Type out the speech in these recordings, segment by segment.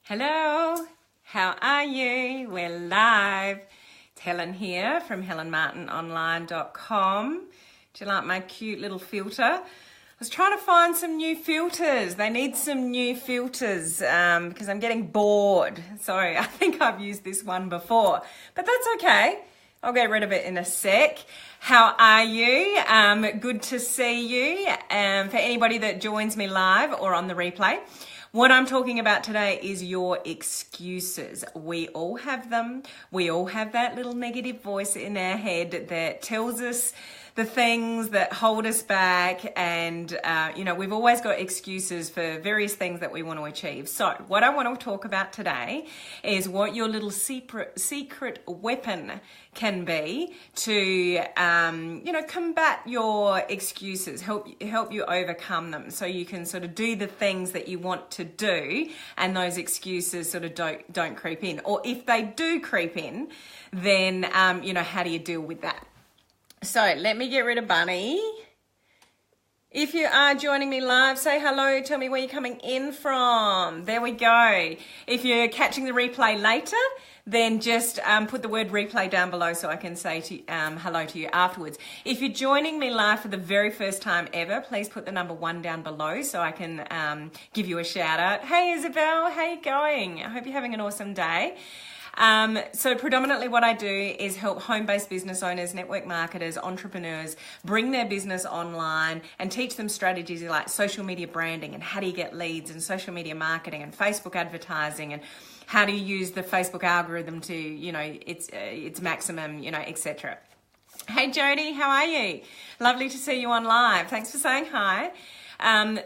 Hello, how are you? We're live. It's Helen here from helenmartinonline.com. Do you like my cute little filter? I was trying to find some new filters. They need some new filters because I'm getting bored. Sorry, I think I've used this one before, but that's okay. I'll get rid of it in a sec. How are you? Good to see you. For anybody that joins me live or on the replay, what I'm talking about today is your excuses. We all have them. We all have that little negative voice in our head that tells us the things that hold us back, and we've always got excuses for various things that we want to achieve. So what I want to talk about today is what your little secret weapon can be to combat your excuses, help you overcome them, so you can sort of do the things that you want to do, and those excuses sort of don't creep in. Or if they do creep in, then how do you deal with that? So let me get rid of Bunny. If you are joining me live, say hello, tell me where you're coming in from. There we go. If you're catching the replay later, then just put the word replay down below so I can say hello to you afterwards. If you're joining me live for the very first time ever, please put the number 1 down below so I can give you a shout out. Hey Isabel, how you going? I hope you're having an awesome day. So predominantly what I do is help home-based business owners, network marketers, entrepreneurs bring their business online and teach them strategies like social media branding and how do you get leads, and social media marketing and Facebook advertising, and how do you use the Facebook algorithm to, its maximum, etc. Hey Jody, how are you? Lovely to see you on live. Thanks for saying hi.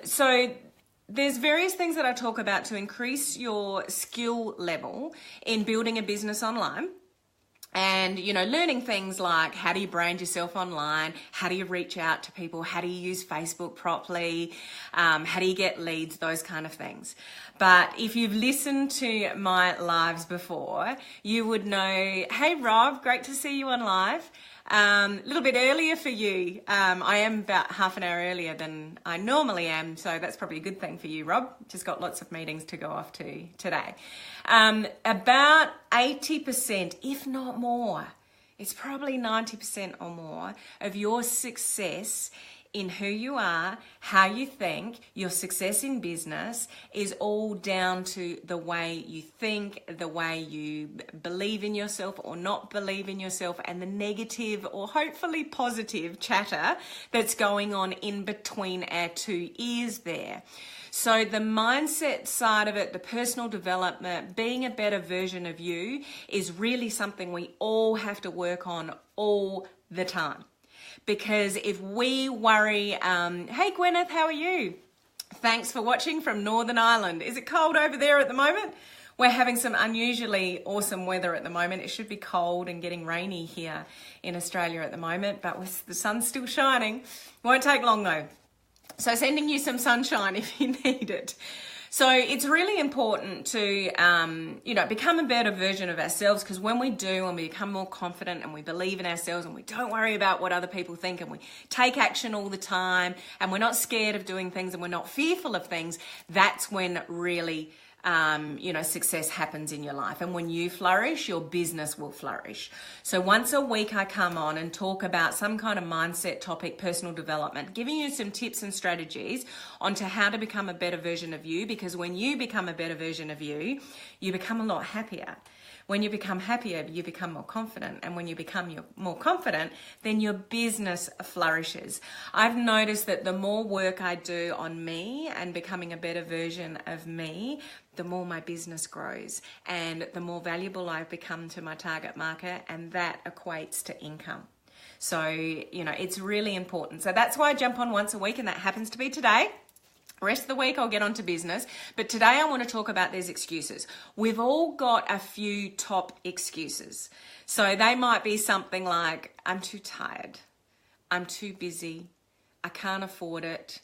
So there's various things that I talk about to increase your skill level in building a business online. And, learning things like how do you brand yourself online? How do you reach out to people? How do you use Facebook properly? How do you get leads? Those kind of things. But if you've listened to my lives before, you would know, hey Rob, great to see you on live. A little bit earlier for you. I am about half an hour earlier than I normally am, so that's probably a good thing for you, Rob. Just got lots of meetings to go off to today. About 80%, if not more, it's probably 90% or more of your success in who you are, how you think, your success in business is all down to the way you think, the way you believe in yourself or not believe in yourself, and the negative or hopefully positive chatter that's going on in between our two ears there. So the mindset side of it, the personal development, being a better version of you is really something we all have to work on all the time. Because if we worry, hey Gwyneth, how are you? Thanks for watching from Northern Ireland. Is it cold over there at the moment? We're having some unusually awesome weather at the moment. It should be cold and getting rainy here in Australia at the moment, but with the sun's still shining. Won't take long though. So sending you some sunshine if you need it. So it's really important to, become a better version of ourselves, because when we do and we become more confident and we believe in ourselves and we don't worry about what other people think and we take action all the time and we're not scared of doing things and we're not fearful of things, that's when really success happens in your life. And when you flourish, your business will flourish. So once a week I come on and talk about some kind of mindset topic, personal development, giving you some tips and strategies onto how to become a better version of you, because when you become a better version of you, you become a lot happier. When you become happier, you become more confident. And when you become more confident, then your business flourishes. I've noticed that the more work I do on me and becoming a better version of me, the more my business grows and the more valuable I've become to my target market, and that equates to income. So, it's really important. So that's why I jump on once a week, and that happens to be today. Rest of the week I'll get on to business, but today I want to talk about these excuses. We've all got a few top excuses. So they might be something like, I'm too tired, I'm too busy, I can't afford it,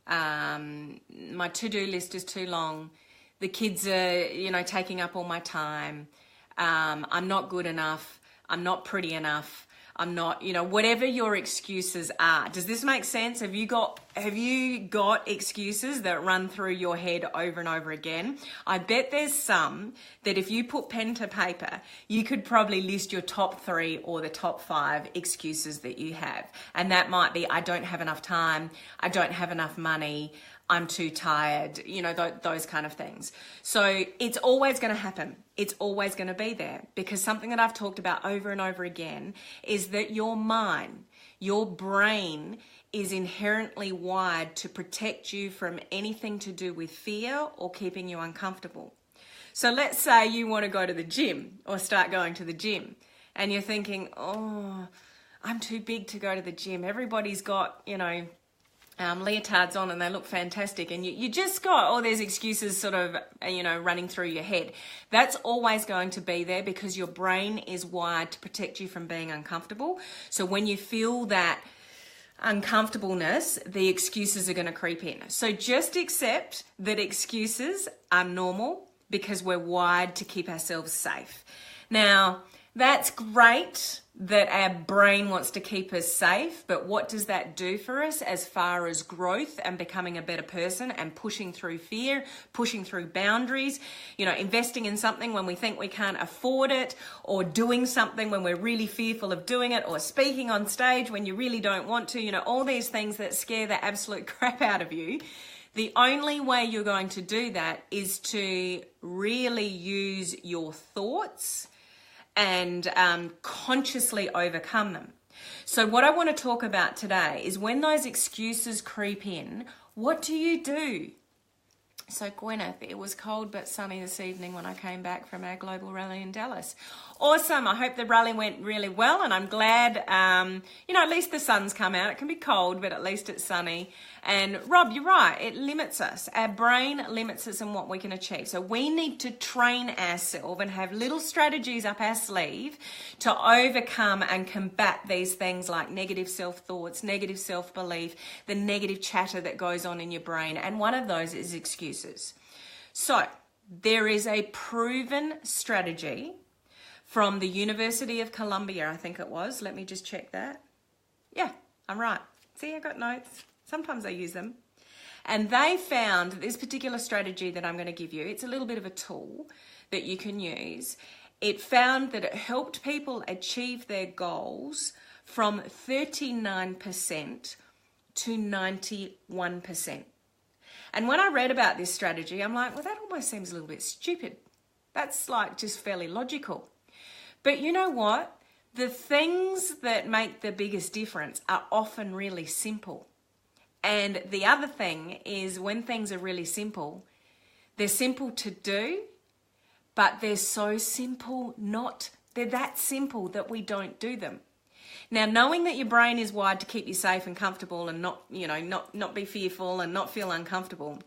my to-do list is too long, the kids are, taking up all my time, I'm not good enough, I'm not pretty enough, I'm not, whatever your excuses are. Does this make sense? Have you got excuses that run through your head over and over again? I bet there's some that if you put pen to paper, you could probably list your top 3 or the top 5 excuses that you have. And that might be, I don't have enough time, I don't have enough money, I'm too tired, those kind of things. So it's always going to happen. It's always going to be there, because something that I've talked about over and over again is that your mind, your brain is inherently wired to protect you from anything to do with fear or keeping you uncomfortable. So let's say you want to go to the gym or start going to the gym, and you're thinking, oh, I'm too big to go to the gym. Everybody's got, leotards on and they look fantastic, and you just got all these excuses sort of running through your head. That's always going to be there, because your brain is wired to protect you from being uncomfortable. So when you feel that uncomfortableness, the excuses are going to creep in. So just accept that excuses are normal, because we're wired to keep ourselves safe. Now, that's great that our brain wants to keep us safe, but what does that do for us as far as growth and becoming a better person and pushing through fear, pushing through boundaries, investing in something when we think we can't afford it, or doing something when we're really fearful of doing it, or speaking on stage when you really don't want to, all these things that scare the absolute crap out of you. The only way you're going to do that is to really use your thoughts and consciously overcome them. So what I want to talk about today is when those excuses creep in, what do you do? So Gwyneth, it was cold but sunny this evening when I came back from our global rally in Dallas. Awesome. I hope the rally went really well, and I'm glad, at least the sun's come out. It can be cold, but at least it's sunny. And Rob, you're right. It limits us. Our brain limits us in what we can achieve. So we need to train ourselves and have little strategies up our sleeve to overcome and combat these things like negative self-thoughts, negative self-belief, the negative chatter that goes on in your brain. And one of those is excuses. So there is a proven strategy from the University of Columbia, I think it was. Let me just check that. Yeah, I'm right. See, I got notes. Sometimes I use them. And they found this particular strategy that I'm going to give you, it's a little bit of a tool that you can use. It found that it helped people achieve their goals from 39% to 91%. And when I read about this strategy, I'm like, well, that almost seems a little bit stupid. That's like just fairly logical. But you know what? The things that make the biggest difference are often really simple. And the other thing is, when things are really simple, they're simple to do, but they're so simple they're that simple that we don't do them. Now, knowing that your brain is wired to keep you safe and comfortable and not be fearful and not feel uncomfortable,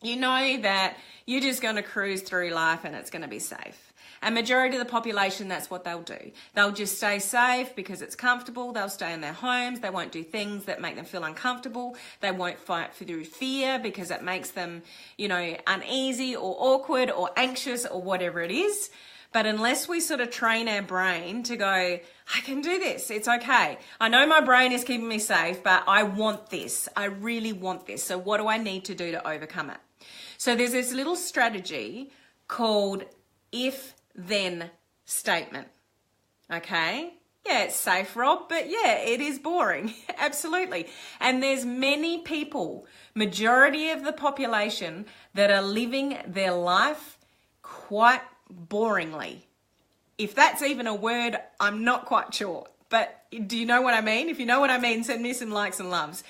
you know that you're just going to cruise through life and it's going to be safe. And majority of the population, that's what they'll do. They'll just stay safe because it's comfortable. They'll stay in their homes. They won't do things that make them feel uncomfortable. They won't fight through fear because it makes them, uneasy or awkward or anxious or whatever it is. But unless we sort of train our brain to go, I can do this, it's okay. I know my brain is keeping me safe, but I want this. I really want this. So what do I need to do to overcome it? So there's this little strategy called if-then statement. Okay? Yeah, it's safe, Rob, but yeah, it is boring. Absolutely. And there's many people, majority of the population, that are living their life quite boringly. If that's even a word, I'm not quite sure. But do you know what I mean? If you know what I mean, send me some likes and loves.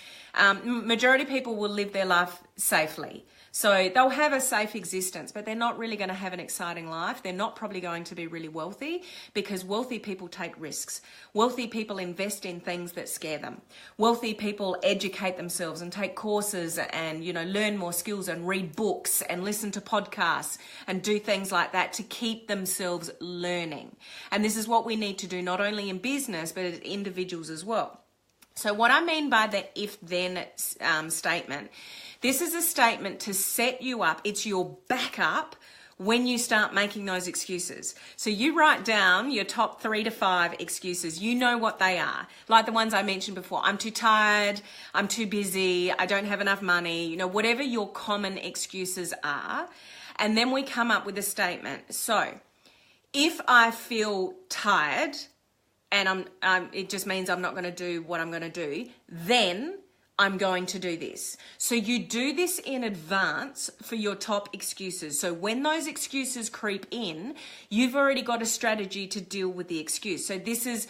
Majority of people will live their life safely. So they'll have a safe existence, but they're not really going to have an exciting life. They're not probably going to be really wealthy, because wealthy people take risks. Wealthy people invest in things that scare them. Wealthy people educate themselves and take courses and, learn more skills and read books and listen to podcasts and do things like that to keep themselves learning. And this is what we need to do not only in business, but as individuals as well. So what I mean by the if-then statement, this is a statement to set you up. It's your backup when you start making those excuses. So you write down your top 3 to 5 excuses. You know what they are. Like the ones I mentioned before. I'm too tired. I'm too busy. I don't have enough money. You know, whatever your common excuses are. And then we come up with a statement. So if I feel tired and it just means I'm not going to do what I'm going to do, then I'm going to do this. So you do this in advance for your top excuses. So when those excuses creep in, you've already got a strategy to deal with the excuse. So this is,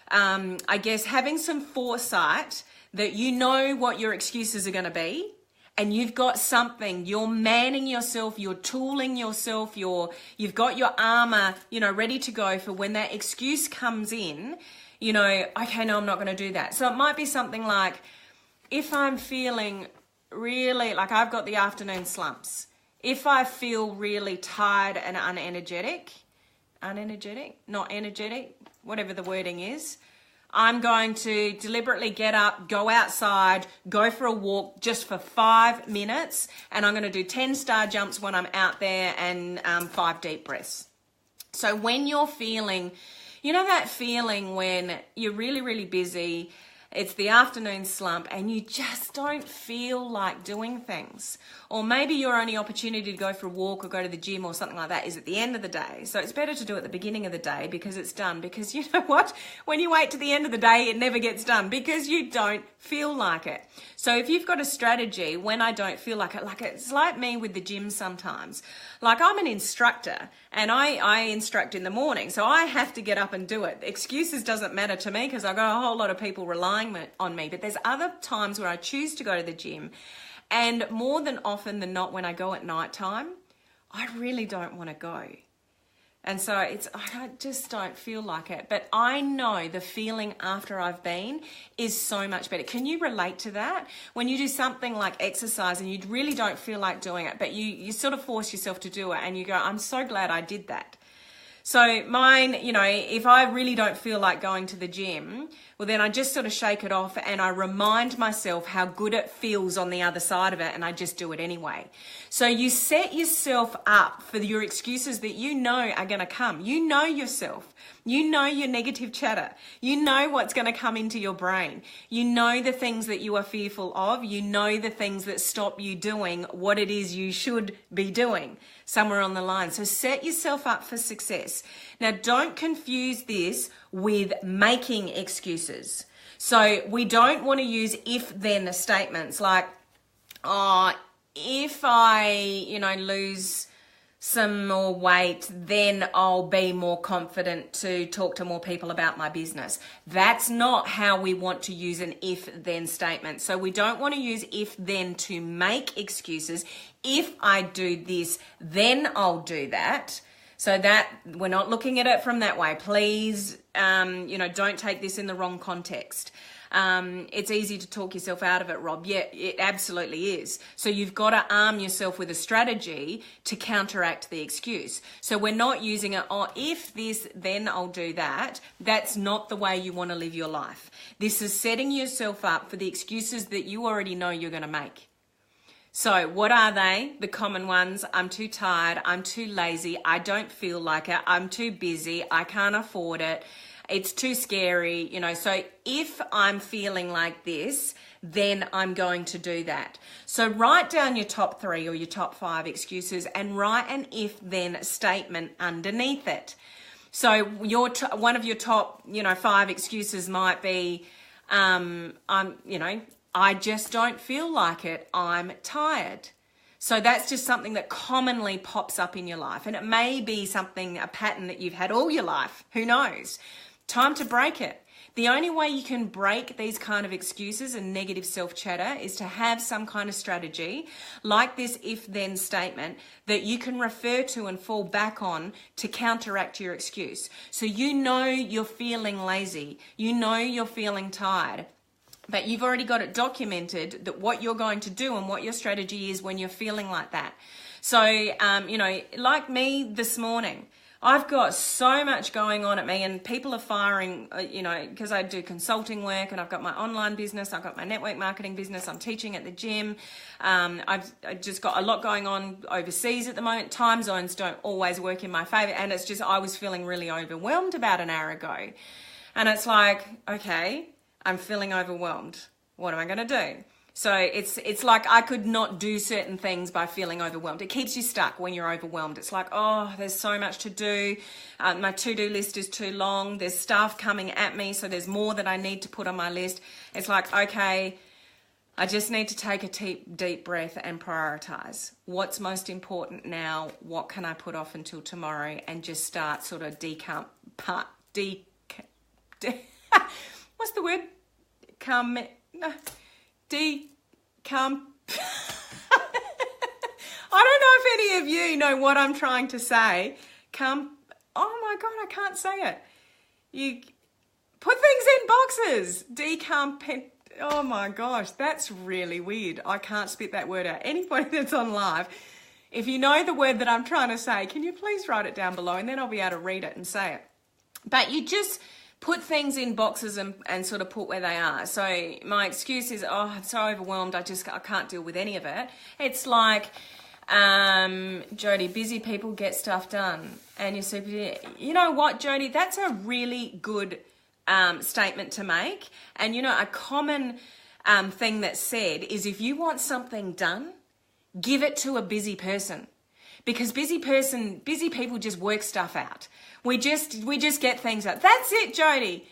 I guess, having some foresight that you know what your excuses are going to be, and you've got something, you're manning yourself, you're tooling yourself, you've got your armor, ready to go for when that excuse comes in, okay, no, I'm not going to do that. So it might be something like, if I'm feeling really, like I've got the afternoon slumps, if I feel really tired and not energetic, whatever the wording is, I'm going to deliberately get up, go outside, go for a walk just for 5 minutes, and I'm going to do 10 star jumps when I'm out there and 5 deep breaths. So when you're feeling, that feeling when you're really, really busy, it's the afternoon slump and you just don't feel like doing things. Or maybe your only opportunity to go for a walk or go to the gym or something like that is at the end of the day. So it's better to do it at the beginning of the day because it's done. Because you know what? When you wait to the end of the day, it never gets done because you don't feel like it. So if you've got a strategy, when I don't feel like it, like it's like me with the gym sometimes. Like I'm an instructor and I instruct in the morning. So I have to get up and do it. Excuses doesn't matter to me because I've got a whole lot of people relying on me. But there's other times where I choose to go to the gym. And more than often than not, when I go at night time, I really don't want to go. And so I just don't feel like it. But I know the feeling after I've been is so much better. Can you relate to that? When you do something like exercise and you really don't feel like doing it, but you sort of force yourself to do it and you go, I'm so glad I did that. So mine, if I really don't feel like going to the gym, well, then I just sort of shake it off and I remind myself how good it feels on the other side of it and I just do it anyway. So you set yourself up for your excuses that you know are going to come. You know yourself. You know your negative chatter. You know what's going to come into your brain. You know the things that you are fearful of. You know the things that stop you doing what it is you should be doing somewhere on the line. So set yourself up for success. Now, don't confuse this with making excuses. So we don't want to use if-then statements like, if I, lose some more weight, then I'll be more confident to talk to more people about my business. That's not how we want to use an if-then statement. So we don't want to use if-then to make excuses. If I do this, then I'll do that. So that we're not looking at it from that way. Please, don't take this in the wrong context. It's easy to talk yourself out of it, Rob. Yeah, it absolutely is. So you've got to arm yourself with a strategy to counteract the excuse. So we're not using it, if this, then I'll do that. That's not the way you want to live your life. This is setting yourself up for the excuses that you already know you're going to make. So what are they? The common ones: I'm too tired, I'm too lazy, I don't feel like it, I'm too busy, I can't afford it, it's too scary, So if I'm feeling like this, then I'm going to do that. So write down your top 3 or your top 5 excuses and write an if-then statement underneath it. So one of your top, 5 excuses might be, I just don't feel like it. I'm tired. So that's just something that commonly pops up in your life. And it may be a pattern that you've had all your life. Who knows? Time to break it. The only way you can break these kind of excuses and negative self-chatter is to have some kind of strategy like this if-then statement that you can refer to and fall back on to counteract your excuse. So you're feeling lazy. You're feeling tired. But you've already got it documented that what you're going to do and what your strategy is when you're feeling like that. So, like me this morning, I've got so much going on at me, and people are firing, because I do consulting work, and I've got my online business, I've got my network marketing business, I'm teaching at the gym. I've just got a lot going on overseas at the moment. Time zones don't always work in my favor, and it's just, I was feeling really overwhelmed about an hour ago. And it's like, okay, I'm feeling overwhelmed. What am I going to do? So it's like I could not do certain things by feeling overwhelmed. It keeps you stuck when you're overwhelmed. It's like, oh, there's so much to do. My to-do list is too long. There's stuff coming at me, so there's more that I need to put on my list. It's like, okay, I just need to take a deep breath and prioritize. What's most important now? What can I put off until tomorrow? And just start sort of what's the word? I don't know if any of you know what I'm trying to say. Oh my God, I can't say it. You put things in boxes. Oh my gosh, that's really weird. I can't spit that word out. Anybody that's on live, if you know the word that I'm trying to say, can you please write it down below, and then I'll be able to read it and say it. But you just put things in boxes and sort of put where they are. So my excuse is, oh, I'm so overwhelmed, I can't deal with any of it. It's like, Jody, busy people get stuff done. And you're super, you know what, Jody, that's a really good statement to make. And a common thing that's said is, if you want something done, give it to a busy person. Because busy people just work stuff out. We just get things out. That's it, Jody.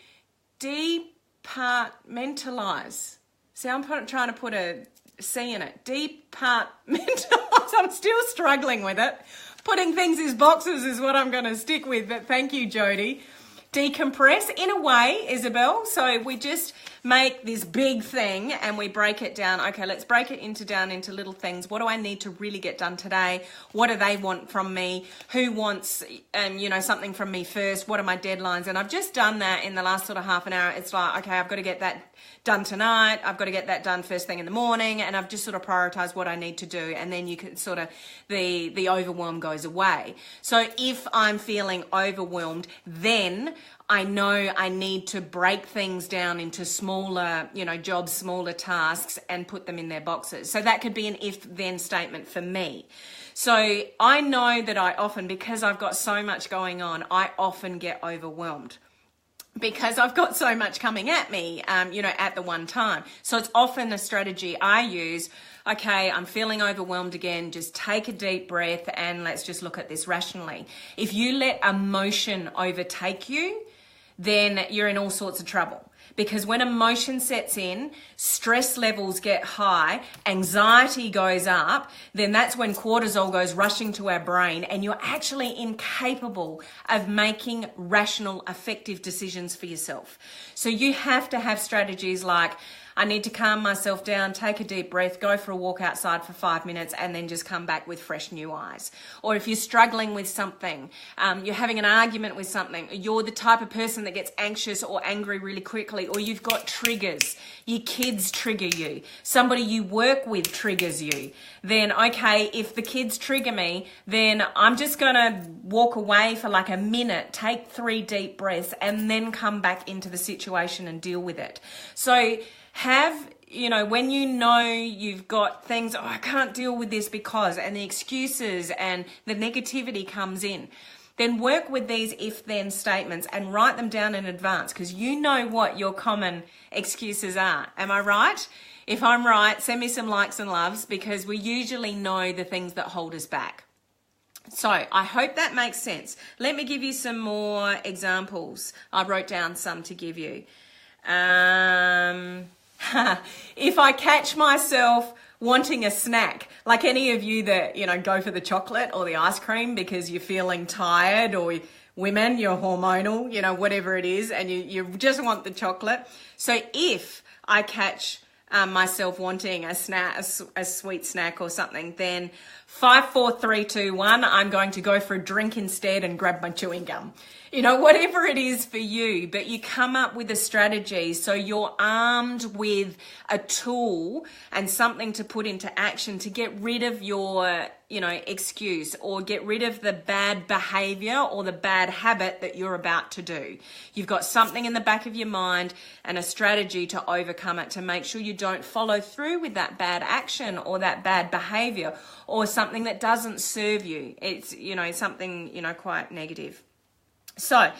Departmentalize. See, I'm trying to put a C in it. Departmentalize. I'm still struggling with it. Putting things in boxes is what I'm going to stick with. But thank you, Jody. Decompress, in a way, Isabel. So we just make this big thing and we break it down. Okay, let's break it down into little things. What do I need to really get done today? What do they want from me? Who wants, something from me first? What are my deadlines? And I've just done that in the last sort of half an hour. It's like, okay, I've got to get that done tonight. I've got to get that done first thing in the morning. And I've just sort of prioritized what I need to do. And then you can sort of, the overwhelm goes away. So if I'm feeling overwhelmed, then I know I need to break things down into smaller, jobs, smaller tasks, and put them in their boxes. So that could be an if-then statement for me. So I know that I often, because I've got so much going on, I often get overwhelmed because I've got so much coming at me, at the one time. So it's often a strategy I use. Okay, I'm feeling overwhelmed again. Just take a deep breath and let's just look at this rationally. If you let emotion overtake you, then you're in all sorts of trouble. Because when emotion sets in, stress levels get high, anxiety goes up, then that's when cortisol goes rushing to our brain, and you're actually incapable of making rational, effective decisions for yourself. So you have to have strategies like, I need to calm myself down, take a deep breath, go for a walk outside for 5 minutes, and then just come back with fresh new eyes. Or if you're struggling with something, you're having an argument with something, you're the type of person that gets anxious or angry really quickly, or you've got triggers, your kids trigger you, somebody you work with triggers you, then okay, if the kids trigger me, then I'm just gonna walk away for like a minute, take 3 deep breaths, and then come back into the situation and deal with it. So when you've got things, oh, I can't deal with this because, and the excuses and the negativity comes in, then work with these if-then statements and write them down in advance, because you know what your common excuses are. Am I right? If I'm right, send me some likes and loves, because we usually know the things that hold us back. So I hope that makes sense. Let me give you some more examples. I wrote down some to give you. If I catch myself wanting a snack, like any of you that, go for the chocolate or the ice cream because you're feeling tired, or women, you're hormonal, whatever it is, and you just want the chocolate. So if I catch myself wanting a snack, a sweet snack or something, then 5, 4, 3, 2, 1, I'm going to go for a drink instead and grab my chewing gum. You know, whatever it is for you, but you come up with a strategy so you're armed with a tool and something to put into action to get rid of your, excuse, or get rid of the bad behavior or the bad habit that you're about to do. You've got something in the back of your mind and a strategy to overcome it, to make sure you don't follow through with that bad action or that bad behavior or something that doesn't serve you. It's, something, quite negative. So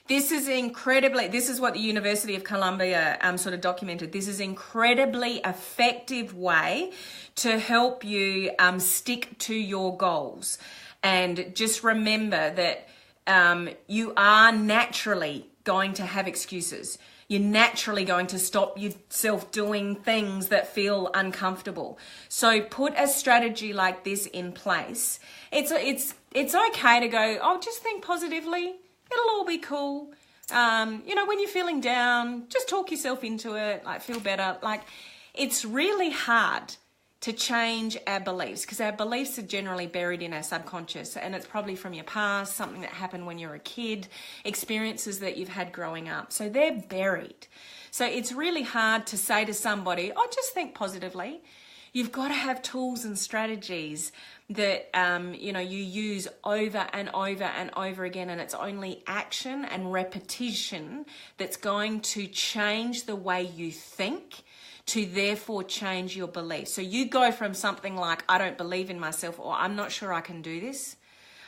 this is what the University of Columbia sort of documented. This is incredibly effective way to help you stick to your goals. And just remember that you are naturally going to have excuses. You're naturally going to stop yourself doing things that feel uncomfortable. So put a strategy like this in place. It's okay to go, oh, just think positively. It'll all be cool. When you're feeling down, just talk yourself into it, feel better. It's really hard to change our beliefs because our beliefs are generally buried in our subconscious, and it's probably from your past, something that happened when you were a kid, experiences that you've had growing up. So they're buried. So it's really hard to say to somebody, oh, just think positively. You've got to have tools and strategies that, you use over and over and over again. And it's only action and repetition that's going to change the way you think, to therefore change your beliefs. So you go from something like, I don't believe in myself, or I'm not sure I can do this.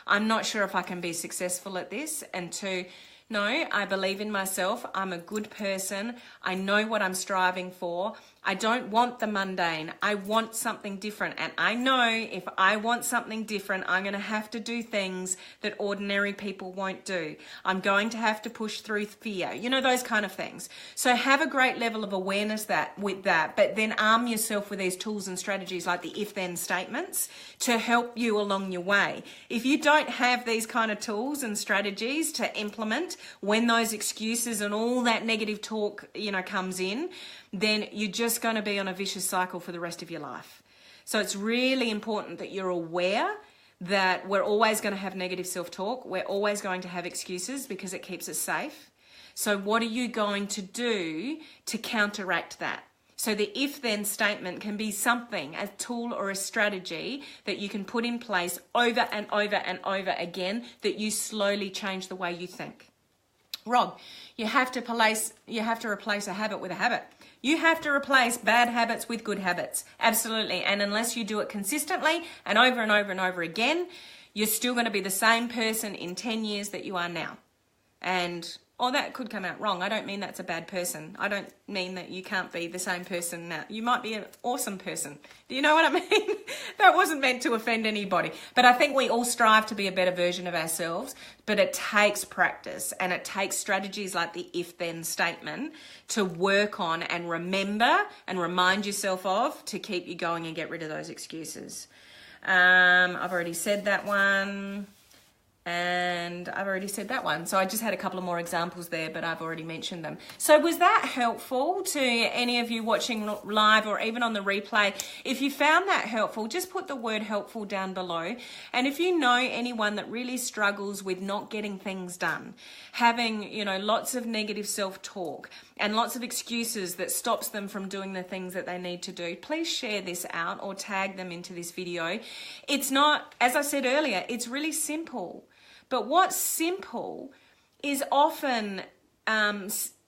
I'm not sure if I can be successful at this. And to, no, I believe in myself. I'm a good person. I know what I'm striving for. I don't want the mundane. I want something different. And I know if I want something different, I'm going to have to do things that ordinary people won't do. I'm going to have to push through fear, those kind of things. So have a great level of awareness with that, but then arm yourself with these tools and strategies like the if-then statements to help you along your way. If you don't have these kind of tools and strategies to implement when those excuses and all that negative talk, comes in, then you're just going to be on a vicious cycle for the rest of your life. So it's really important that you're aware that we're always going to have negative self-talk. We're always going to have excuses because it keeps us safe. So what are you going to do to counteract that? So the if-then statement can be something, a tool or a strategy that you can put in place over and over and over again that you slowly change the way you think. Wrong. You have to replace a habit with a habit. You have to replace bad habits with good habits. Absolutely. And unless you do it consistently and over and over and over again, you're still going to be the same person in 10 years that you are now. Or that could come out wrong. I don't mean that's a bad person. I don't mean that you can't be the same person now. You might be an awesome person. Do you know what I mean? That wasn't meant to offend anybody. But I think we all strive to be a better version of ourselves, but it takes practice and it takes strategies like the if-then statement to work on and remember and remind yourself of to keep you going and get rid of those excuses. I've already said that one. And I've already said that one. So I just had a couple of more examples there, but I've already mentioned them. So was that helpful to any of you watching live or even on the replay? If you found that helpful, just put the word helpful down below. And if you know anyone that really struggles with not getting things done, having, lots of negative self-talk and lots of excuses that stops them from doing the things that they need to do, please share this out or tag them into this video. It's not, as I said earlier, it's really simple. But what's simple is often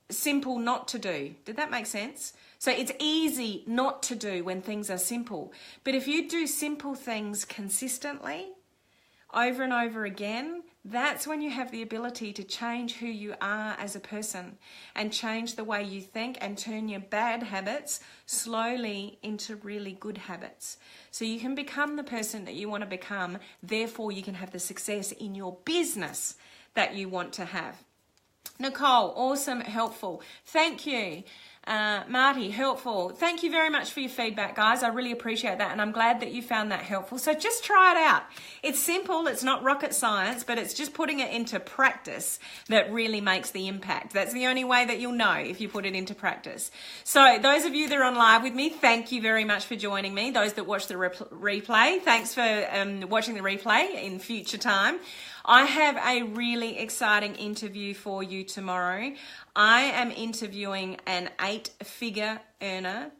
simple not to do. Did that make sense? So it's easy not to do when things are simple. But if you do simple things consistently, over and over again, that's when you have the ability to change who you are as a person and change the way you think and turn your bad habits slowly into really good habits. So you can become the person that you want to become. Therefore, you can have the success in your business that you want to have. Nicole, awesome, helpful. Thank you. Marty, helpful. Thank you very much for your feedback, guys. I really appreciate that, and I'm glad that you found that helpful. So just try it out. It's simple, it's not rocket science, but it's just putting it into practice that really makes the impact. That's the only way that you'll know, if you put it into practice. So those of you that are on live with me, thank you very much for joining me. Those that watch the replay, thanks for watching the replay in future time. I have a really exciting interview for you tomorrow. I am interviewing an 8-figure earner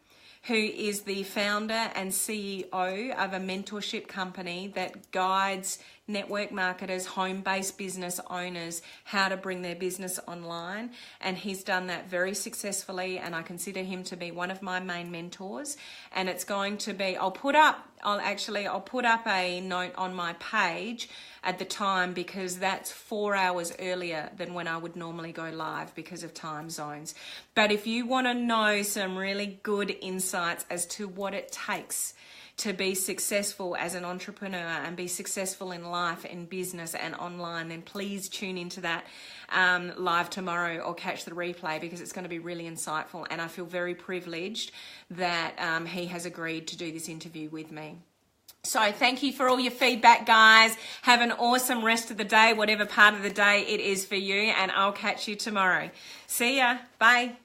who is the founder and CEO of a mentorship company that guides network marketers, home-based business owners, how to bring their business online. And he's done that very successfully, and I consider him to be one of my main mentors. And it's going to be, I'll put up a note on my page at the time, because that's 4 hours earlier than when I would normally go live because of time zones. But if you want to know some really good insights as to what it takes to be successful as an entrepreneur and be successful in life, in business and online, then please tune into that live tomorrow or catch the replay, because it's going to be really insightful. And I feel very privileged that he has agreed to do this interview with me. So thank you for all your feedback, guys. Have an awesome rest of the day, whatever part of the day it is for you, and I'll catch you tomorrow. See ya. Bye.